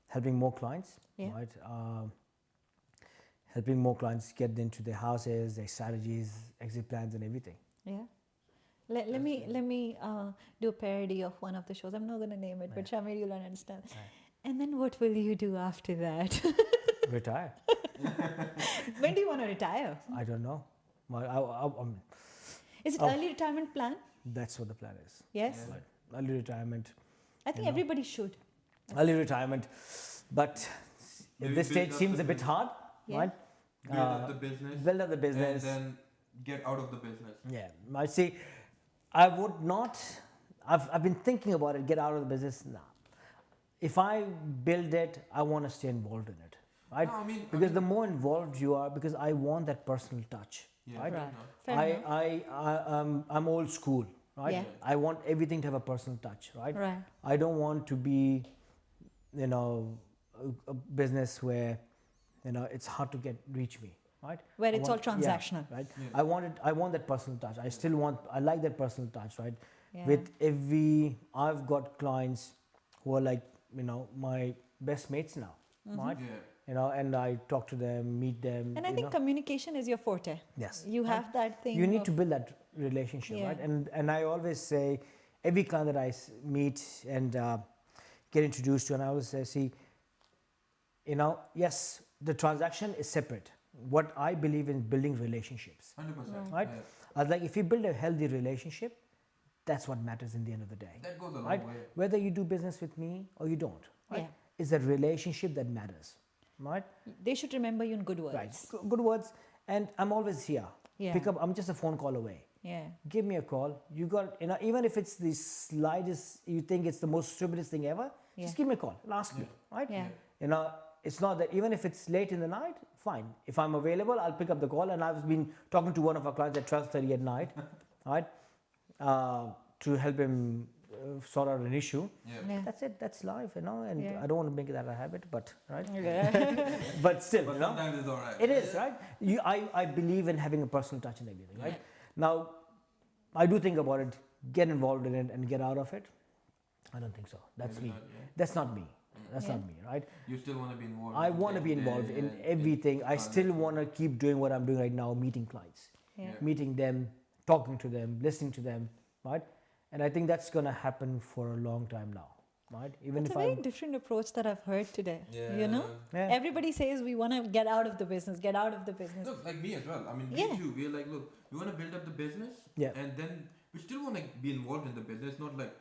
Helping more clients, Yeah. right? Helping more clients get into their houses, their strategies, exit plans, and everything. Yeah. Let me do a parody of one of the shows. I'm not going to name it, but Shahmir, you'll understand. And then what will you do after that? Retire. When do you want to retire? I don't know. Well, Is it Oh. early retirement plan? that's what the plan is. Yes. Yeah. Right. Early retirement. I think You know. everybody should. Early retirement, but Maybe at this build stage up seems the a bit business. hard, Yeah. right? Build up the business. Build up the business. And then get out of the business. Yeah, I see. I would not. I've been thinking about it. Get out of the business now. If I build it, I want to stay involved in it, right? No, I mean, Because the more involved you are, because I want that personal touch, yeah, right? fair Right. enough. Fair enough. I'm old school, right? Yeah. I want everything to have a personal touch, right? Right. I don't want to be, you know, a business where, you know, it's hard to reach me, right? Where I it's all want- yeah, transactional. right? Yeah. I want that personal touch. I like that personal touch, right? Yeah. With I've got clients who are like, you know, my best mates now, right? Yeah. You know, and I talk to them, meet them. And I you think know. communication is your forte. Yes. You have that thing. You need of- to build that relationship, Yeah. right? And I always say, every client that I meet and get introduced to, and I always say, see, you know, yes, the transaction is separate. What I believe in building relationships, 100%. right? I was like, if you build a healthy relationship, that's what matters in the end of the day, That goes a long right? way. Whether you do business with me or you don't, right? Yeah. It's a relationship that matters, right? They should remember you in good words. Right. Good words, and I'm always here. Yeah. Pick up. I'm just a phone call away. Yeah. Give me a call. You got, you know, even if it's the slightest, you think it's the most stupidest thing ever, Yeah. just give me a call and ask me, right? Yeah. You know, it's not that even if it's late in the night, fine. If I'm available, I'll pick up the call. And I've been talking to one of our clients at 12:30 at night, right, to help him sort out an issue. Yeah. Yeah. That's it. That's life, you know. And Yeah. I don't want to make that a habit, but right. Yeah. But still, But you know. sometimes it's alright. It is, right? I believe in having a personal touch in everything, right? Now, I do think about it, get involved in it and get out of it. I don't think so. That's Maybe me. not, yeah. That's not me. That's Yeah. not me, right? You still want to be involved. I in want to be day-to-day involved in and everything. I still transaction. want to keep doing what I'm doing right now, meeting clients, Yeah. meeting them, talking to them, listening to them, right? And I think that's going to happen for a long time now, right? Even It's if a very I'm, different approach that I've heard today. Yeah. You know? yeah, Everybody says we want to get out of the business, get out of the business. Look, like me as well. I mean, Yeah. me too. We're like, look, we want to build up the business. Yeah. And then we still want to be involved in the business. Not like,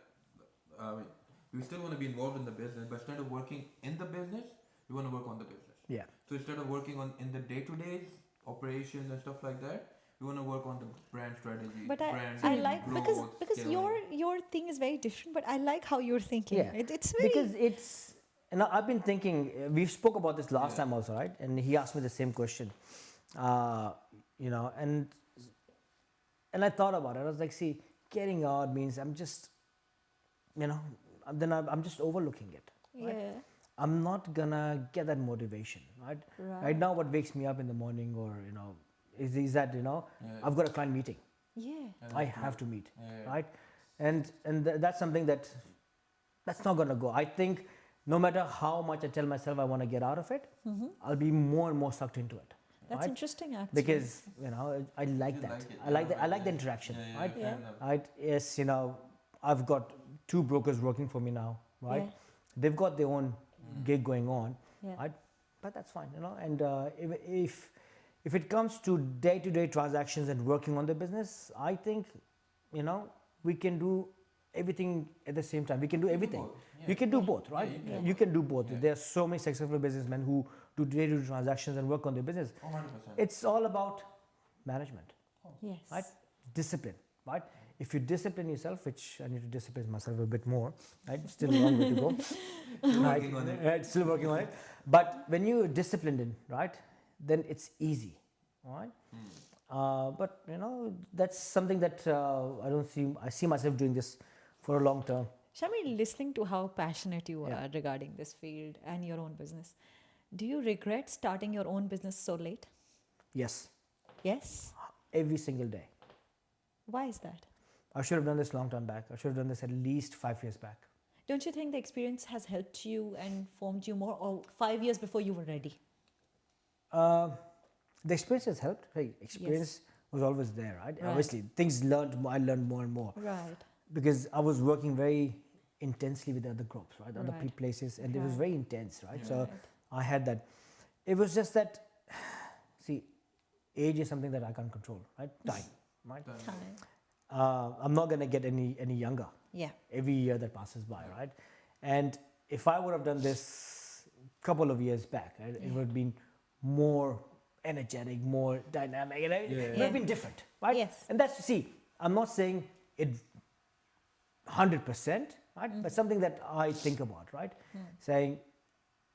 we still want to be involved in the business, but instead of working in the business, we want to work on the business. yeah, So instead of working on in the day-to-day operations and stuff like that, we want to work on the brand strategy. But brand I like growth, because scaling. your thing is very different, but I like how you're thinking. Yeah. It's very because it's, and I've been thinking, we spoke about this last Yeah. time also, right? And he asked me the same question, you know, and I thought about it. I was like, see, getting out means I'm just, you know, then I'm just overlooking it. Right? yeah. I'm not gonna get that motivation, right? Right now, what wakes me up in the morning, or you know, is that, you know, Yeah. I've got a client meeting. Yeah. And I that's have true. to meet, Yeah. right? And that's something that's not gonna go. I think no matter how much I tell myself I want to get out of it, I'll be more and more sucked into it. That's right? interesting, actually. Because you know I like You that. like it, I like yeah, the I like the yeah. interaction, Yeah, yeah, right? fair Yeah. enough. Right? Yes, you know, I've got 2 brokers working for me now, right? Yeah. They've got their own gig going on, Yeah. right? But that's fine, you know. And if it comes to day-to-day transactions and working on the business, I think, you know, we can do everything at the same time. We can do everything. both, yeah. You can do both, right? you can You can do both. Yeah. There are so many successful businessmen who do day-to-day transactions and work on their business. 100%. It's all about management, Yes. right? Discipline, right? If you discipline yourself, which I need to discipline myself a bit more, right? Still a long way to go. Still right? working on it. Right, still working on it. But when you're disciplined in, right, then it's easy, all right? But you know, that's something that I see myself doing this for a long term. Shahmir, listening to how passionate you Yeah. are regarding this field and your own business, Do you regret starting your own business so late? Yes, Yes. every single day. Why is that? I should have done this long time back. I should have done this at least 5 years back. Don't you think the experience has helped you and formed you more, or 5 years before you were ready? The experience has helped. Hey, experience was always there, right? Right. Obviously, things I learned more and more Right. because I was working very intensely with other groups, right? Other Right. places, and it was Right. very intense, right? Yeah. So Right. I had that. It was just that. See, age is something that I can't control, right? Time, right? Time. I'm not gonna get any younger Yeah. every year that passes by, right? And if I would have done this a couple of years back, right, it would have been more energetic, more dynamic, and it would Yeah. have been different, right? Yes. And that's, see, I'm not saying it 100%, right? But something that I think about, right? Saying,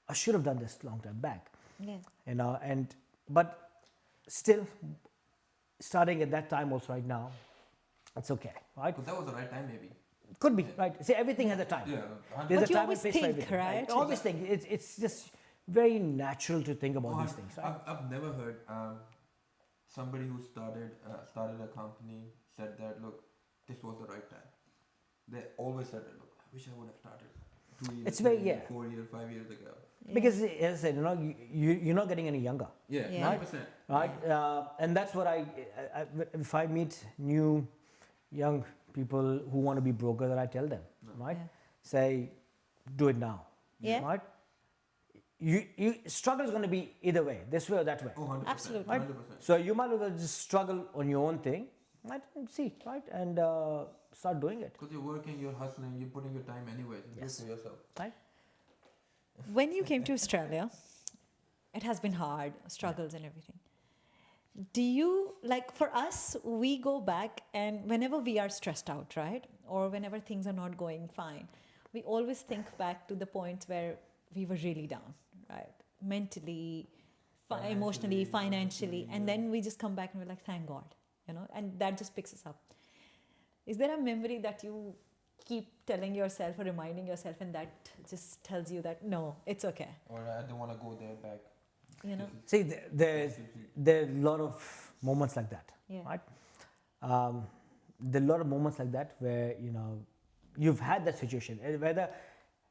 I should have done this long time back, Yeah. you know, but still, starting at that time also right now, it's okay, right? Because that was the right time, maybe. Could be, right? See, everything has a time. Yeah. There's But a you time always and place for think, everything, right? Always think. It's just very natural to think about these things, right? I've never heard somebody who started a company said that, look, this was the right time. They always said that, look, I wish I would have started 2 years, It's very- 3 years, yeah. 4 years, 5 years ago. Because, as I said, you know, you're not getting any younger, Yeah, Yeah. 100%. right? And that's what if I meet new young people who want to be brokers, that I tell them, right? Yeah. Say, do it now, Yeah. right? You struggle is going to be either way, this way or that way. Oh, 100%. Absolutely. Right? 100%. So you might as well just struggle on your own thing, right? And see, right? And start doing it, Because you're working, you're hustling, you're putting your time anyways. It's Yes. good for yourself. right? When you came to Australia, it has been hard, struggles and everything. Do you, like for us, we go back and whenever we are stressed out, right? Or whenever things are not going fine, we always think back to the points where we were really down, right? Mentally, emotionally, financially. And then we just come back and we're like, thank God, you know, and that just picks us up. Is there a memory that you keep telling yourself or reminding yourself and that just tells you that, no, it's okay, Or I don't want to go there back. you know? See, there are a lot of moments like that, Yeah. right? There are a lot of moments like that where, you know, you've had that situation, and whether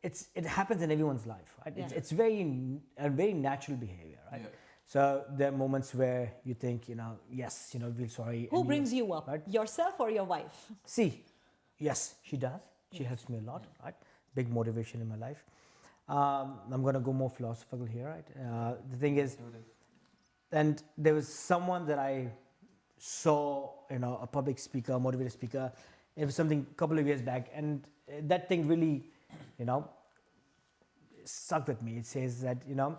it happens in everyone's life, right? Yeah. It's a very natural behavior, right? Yeah. So there are moments where you think, you know, yes, you know, we're sorry. Who and brings you up, right? yourself or your wife? See, yes, she does. She helps me a lot, right? Big motivation in my life. I'm going to go more philosophical here, right? The thing is, Do this. and there was someone that I saw, you know, a public speaker, motivated speaker. It was something a couple of years back, and that thing really, you know, stuck with me. It says that, you know,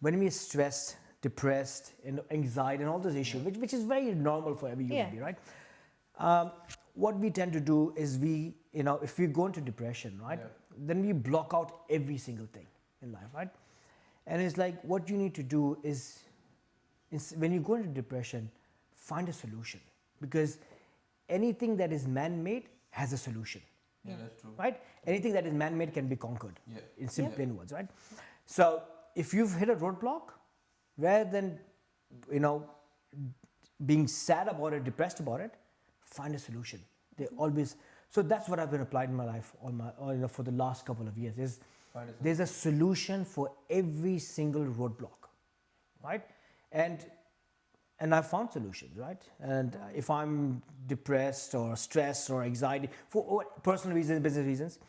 when we're stressed, depressed, and anxiety, and all those issues, which is very normal for every human Yeah. being, right? What we tend to do is we, you know, if we go into depression, right, Yeah. then we block out every single thing in life, right? And it's like what you need to do is when you go into depression, find a solution, because anything that is man-made has a solution, Yeah, that's true. right? Anything that is man-made can be conquered, Yeah. in simple Yeah. plain words, right? So if you've hit a roadblock, rather than, you know, being sad about it, depressed about it, find a solution. They always. So that's what I've been applied in my life, you know, for the last couple of years. Is Find a there's a solution for every single roadblock, right? And I've found solutions, right? And if I'm depressed or stressed or anxiety for personal reasons, business reasons,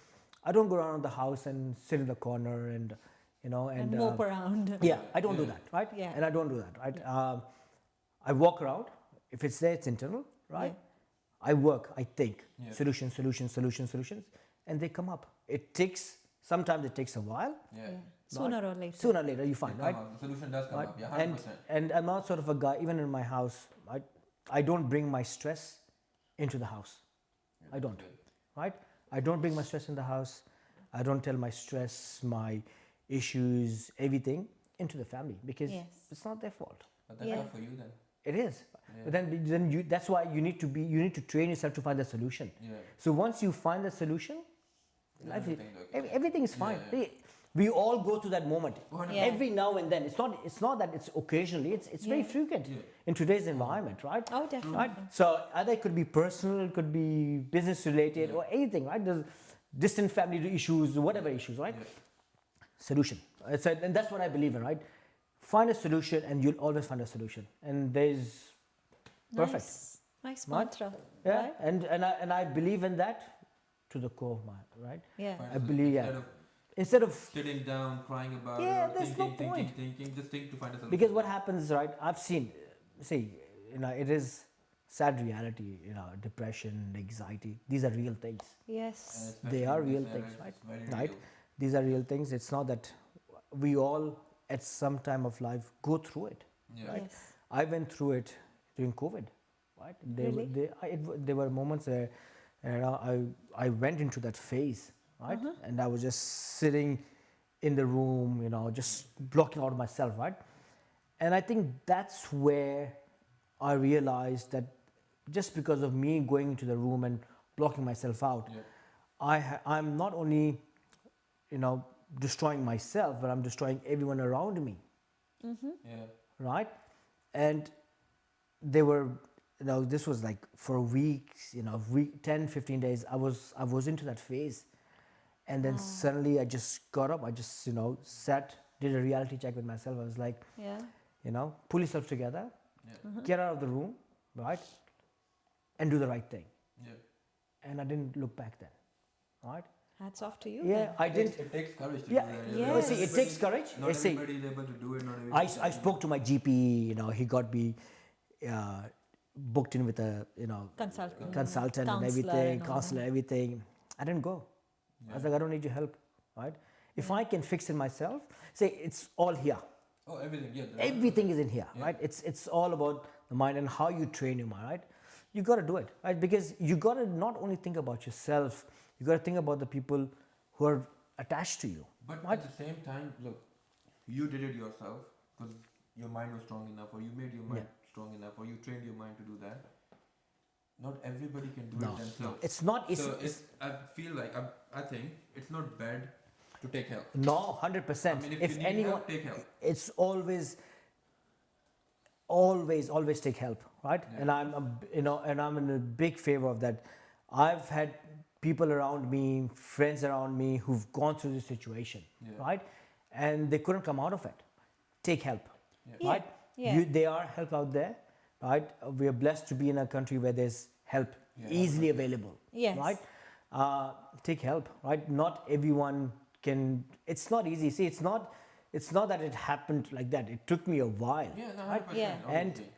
I don't go around the house and sit in the corner and, you know, And mope around. yeah, I don't do Yeah. that, right? Yeah. And I don't do that, right? I walk around. If it's there, it's internal, right? I work, I think, Yeah. solutions, and they come up. Sometimes it takes a while. Yeah. Sooner or later. Sooner or later, you It find, come right? up. The solution does come Right? up. Yeah, 100%. And I'm not sort of a guy, even in my house, I don't bring my stress into the house. I don't, right? I don't bring my stress in the house. I don't tell my stress, my issues, everything into the family, because Yes. it's not their fault. But that's Yeah. not for you then. It is. Yeah. But then that's why you need to train yourself to find the solution. Yeah. So once you find the solution, life is, Everything okay. everything is fine. Yeah, yeah. We all go through that moment. Yeah. Every now and then. It's not that it's occasionally. It's very Yeah. frequent Yeah. in today's environment, right? Oh, definitely. Right. So either it could be personal, it could be business related, or anything, right? There's distant family issues, whatever issues, right? Yeah. Solution. And that's what I believe in, right? Find a solution, and you'll always find a solution. And there's perfect. Nice Right? mantra. Yeah, Right? and I believe in that to the core of my, right? Yeah. Find I a believe, solution. yeah. Instead of Instead of, sitting down, crying about Yeah, it, or there's no point. thinking, just think to find a solution. because what happens, right? I've seen, see, it is sad reality, depression, anxiety. These are real things. Yes. especially They are in real this things, era, right? it's very Right? real. These are real things. It's not that we all, at some time of life, go through it. Yeah. Right. Yes. I went through it during COVID, right? Really? There were moments where I went into that phase, right? And I was just sitting in the room, just blocking out myself, right? And I think that's where I realized that just because of me going into the room and blocking myself out, Yeah. I'm not only, destroying myself, but I'm destroying everyone around me, Yeah. right? And they were, this was like for weeks, 10, 15 days, I was into that phase. And then suddenly I just got up, I just, sat, did a reality check with myself. I was like, Yeah. pull yourself together, Yeah. get out of the room, right? And do the right thing. Yeah. And I didn't look back then, right? Hats off to you. Yeah, then. I didn't. It takes courage to Yeah, do that. Yes. see, it takes courage. Not See, everybody is able to do it. Not everybody I spoke to my GP, he got me booked in with a, consultant and Counselor everything, and all counselor, everything. I didn't go. I was like, I don't need your help, right? If I can fix it myself, say it's all here. Oh, everything. Yeah. Everything is in here, Yeah. right? It's all about the mind and how you train your mind, right? You got to do it, right? Because you got to not only think about yourself, you got to think about the people who are attached to you. But right? at the same time, look, you did it yourself because your mind was strong enough, or you made your mind strong enough, or you trained your mind to do that. Not everybody can do No, it themselves. it's not. So I feel like I think it's not bad to take help. No, 100%. I mean, if you need anyone, help, take help. it's always take help, right? Yeah. And I'm in a big favor of that. I've had people around me, friends around me who've gone through this situation, Yeah. right? And they couldn't come out of it. Take help, Yeah. right? Yeah. There are help out there, right? We are blessed to be in a country where there's help Yeah. easily available, Yes. right? Take help, right? Not everyone can. It's not easy. See, it's not that it happened like that. It took me a while, Yeah, no, right? 100%. Yeah. And obviously.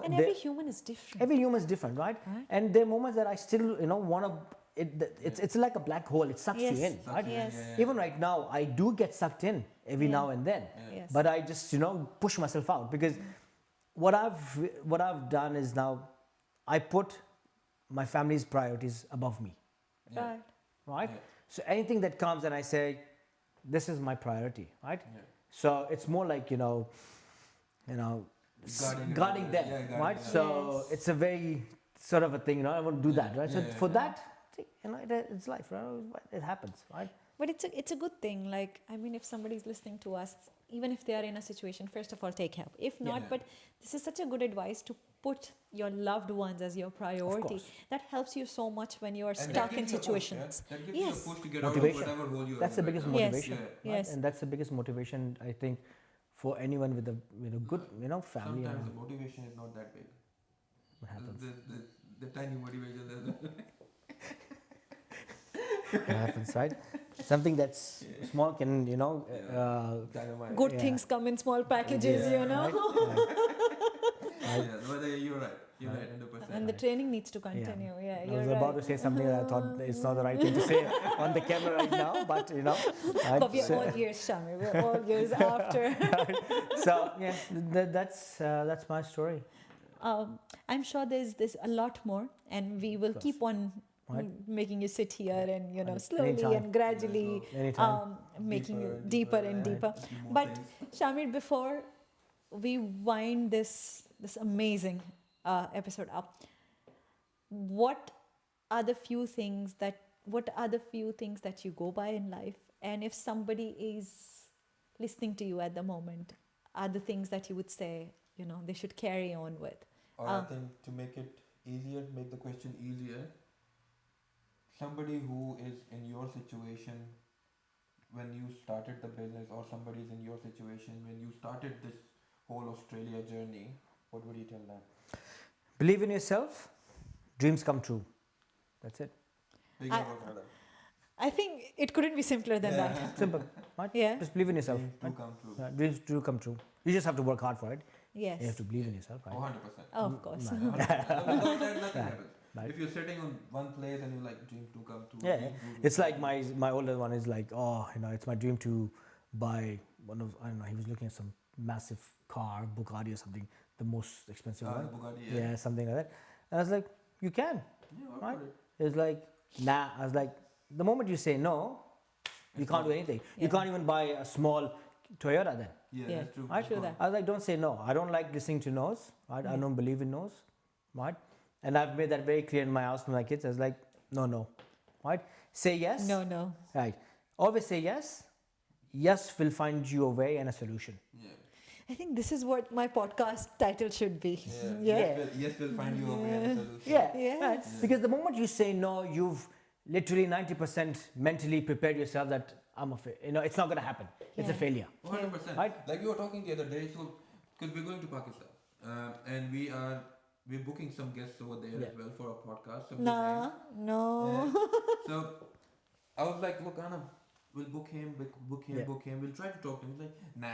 And every human is different. every human is different, right? Right. And there are moments that I still, want to. It's like a black hole. It sucks you Yes. in, right? Yes. Even right now, I do get sucked in every Yeah. now and then, Yes. but I just push myself out because what I've done is now I put my family's priorities above me, Yeah. Right. right? Yeah. So anything that comes and I say, this is my priority, right? Yeah. So it's more like guarding them, Yeah, guarding right? them. So Yes. it's a very sort of a thing, I want to do that, right? So Yeah, yeah, for yeah. that, it's life, right? It happens, right? But it's a good thing. Like, I mean, if somebody's listening to us, even if they are in a situation, first of all, take help. If not, Yeah. but this is such a good advice to put your loved ones as your priority. course. That helps you so much when you are And that stuck in gives you a push, situations. yeah? That gives Yes. you a push to get Motivation. out of whatever hole you're That's the in right biggest now. Yes. motivation, Yeah. right? Yes. And that's the biggest motivation, I think, for anyone with a good, family. Sometimes and the motivation is not that big. what happens? The tiny motivation. What happens, right? Something that's small can, Dynamite. Good Yeah. things come in small packages, Yeah. you know. right? Yeah, but you're right. You're right, 100%. And the training needs to continue. Yeah, I you're was right. about to say something that I thought it's not the right thing to say on the camera right now, but right? But we're all years, Shahmir. We're all years after. So yeah, that's my story. I'm sure there's a lot more, and we will course. keep on Right. making you sit here and Any- slowly anytime. and gradually Anytime. making you deeper and deeper. But Shahmir, before we wind this amazing episode up, what are the few things that you go by in life And if somebody is listening to you at the moment, are the things that you would say, they should carry on with? Or I think to make it easier, make the question easier, somebody who is in your situation when you started the business, or somebody is in your situation when you started this whole Australia journey, what would you tell them? Believe in yourself, dreams come true. That's it. Big I- about that. I think it couldn't be simpler than that. Simple. Right? Yeah. Just believe in yourself. Dreams do Right? come true. Dreams do come true. You just have to work hard for it. Yes. You have to believe in yourself, right? Oh, 100%. Of course. 100%. Without that, nothing Right. happens. Right. If you're sitting on one place and you're like, dreams do come true. Yeah, dreams do it's come like true. my older one is like, oh, it's my dream to buy one of, I don't know, he was looking at some massive car, Bugatti or something, the most expensive The one. Bugatti, Yeah, something like that. And I was like, you can. Yeah, work Right. for it. It's like, nah. I was like, the moment you say no, you It's can't do not- anything. Yeah. You can't even buy a small Toyota then. Yeah, Yeah, that's true. I feel that. I was like, don't say no. I don't like listening to no's. Right? I Yeah. don't believe in no's. Right? And I've made that very clear in my house to my kids. I was like, no. Right? Say yes. No. Right. Always say yes. Yes will find you a way and a solution. Yeah. I think this is what my podcast title should be. Yeah. Yeah. Yes, we'll find you a way and a solution. Yeah. Yes. Right? Yeah. Because the moment you say no, you've literally 90% mentally prepared yourself that it's not going to happen. It's a Yeah. failure. 100%. Right? Like we were talking the other day, so because we're going to Pakistan, and we're booking some guests over there Yeah. as well for a podcast. Some Nah, no. Yeah. So I was like, look, Anna, we'll book him. We'll try to talk to him. He's like, nah,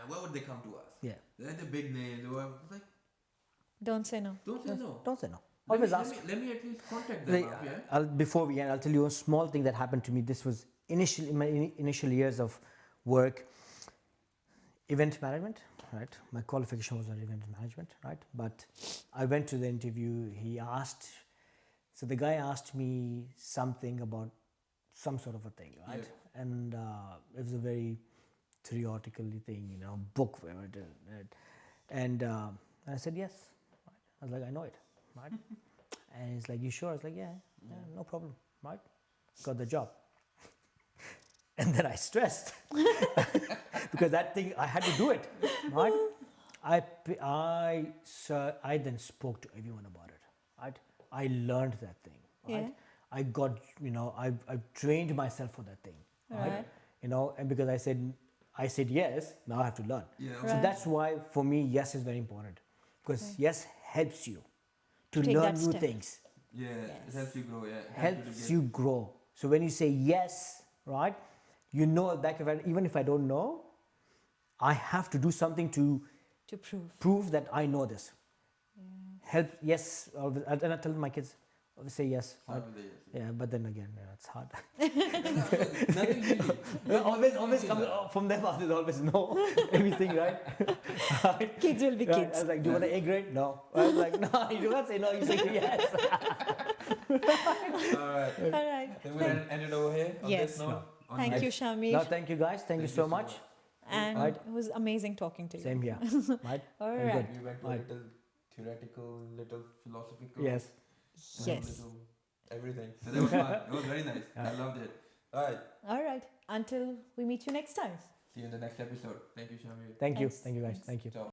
why would they come to us? Yeah. They're the big names. Or like, Don't say no. don't say no. Don't say no. Let Always me, ask. Let me at least contact them. Up, yeah. Before we end, I'll tell you a small thing that happened to me. This was in my initial years of work. Event management, right? My qualification was on event management, right? But I went to the interview. So the guy asked me something about some sort of a thing, right? And it was a very theoretical thing, book, whatever it is, right? And I said yes. Right? I was like, I know it, right? And he's like, you sure? I was like, yeah, no problem, right? Got the job. And then I stressed because that thing, I had to do it, right? I then spoke to everyone about it, right? I learned that thing, right? Yeah. I got, I trained myself for that thing, right? Right. And because I said yes, now I have to learn. Yeah. Right. So that's why for me, yes is very important because Right. yes helps you to Take learn that new step. things, Yeah. Yes. It helps you grow. Yeah. It helps to you grow. So when you say yes, right, back of it, even if I don't know, I have to do something to To prove. prove that I know this. Help, yes, always, and I tell my kids, always say yes. Right? Start with the yes. Yeah, but then again, it's hard. Nothing easy. always comes from them. There's always no, everything, right? Kids will be Right, I kids. was like, do you want an A grade? No. I was like, no, you don't say no, you say yes. All right. All right. Then we'll end it over here on Yes. this note. On Thank nice- you, Shahmir. No, thank you guys. Thank you so much. And Right. it was amazing talking to you. Same here. Right? All Very right. good. We went to a Right. little theoretical, little philosophical. Yes. and Yes. little everything. So that was fun. It was very nice. I loved it. All right. All right. Until we meet you next time. See you in the next episode. Thank you, Shahmir. Thank you. Thanks. Thank you guys. Thanks. Thank you. Ciao.